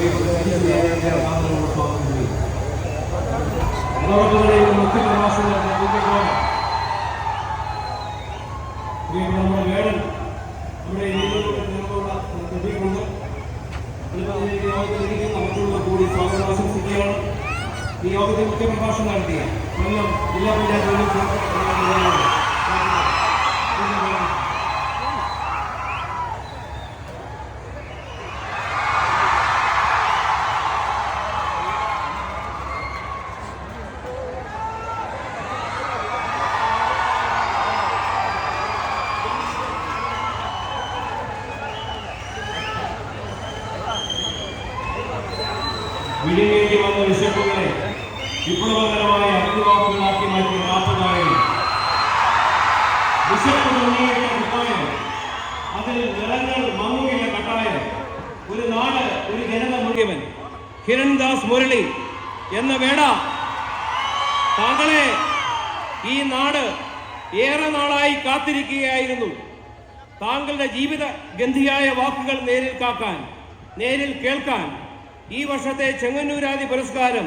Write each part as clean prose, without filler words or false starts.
മുഖ്യ പ്രഭാഷണം നമ്മുടെ വേടൻ നമ്മുടെ എത്തിയിട്ടുണ്ട്. അവർക്കുള്ള കൂടി സ്വാഗതം ആശംസിക്കുകയാണ്. ഈ യോഗത്തിൽ മുഖ്യ പ്രഭാഷണം നടത്തിയ കൊല്ലം ജില്ലാ പഞ്ചായത്ത് വിളിയേണ്ടി വന്ന വിശപ്പുകളെ വിപ്ലവകരമായ അഭിവാക്കുകളാക്കി മാറ്റിയ നാട്ടുകാരെ വിശപ്പ് തുടങ്ങിയ കുപ്പായം അതിൽ നിറങ്ങൾ മങ്ങുകയില്ല കട്ടായം ഒരു നാട് ഒരു ജനത മുഴുവൻ ഹിരൺദാസ് മുരളി എന്ന വേട താങ്കളെ ഈ നാട് ഏറെ നാളായി കാത്തിരിക്കുകയായിരുന്നു. താങ്കളുടെ ജീവിത ഗന്ധിയായ വാക്കുകൾ നേരിൽ കാക്കാൻ നേരിൽ കേൾക്കാൻ ഈ വർഷത്തെ ചെങ്ങന്നൂരാദി പുരസ്കാരം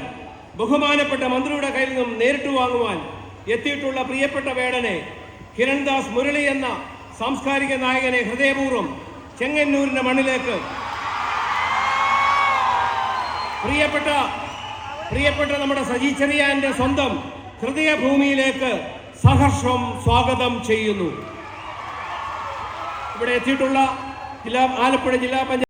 ബഹുമാനപ്പെട്ട മന്ത്രിയുടെ കയ്യിൽ നിന്നും നേരിട്ട് വാങ്ങുവാൻ എത്തിയിട്ടുള്ള പ്രിയപ്പെട്ട വേടനെ ഹിരൺദാസ് മുരളി എന്ന സാംസ്കാരിക നായകനെ ഹൃദയപൂർവ്വം ചെങ്ങന്നൂരിന്റെ മണ്ണിലേക്ക് പ്രിയപ്പെട്ട നമ്മുടെ സജി ചെറിയാന്റെ സ്വന്തം ഹൃദയഭൂമിയിലേക്ക് സഹർഷം സ്വാഗതം ചെയ്യുന്നു. ഇവിടെ എത്തിയിട്ടുള്ള ആലപ്പുഴ ജില്ലാ പഞ്ചായത്ത്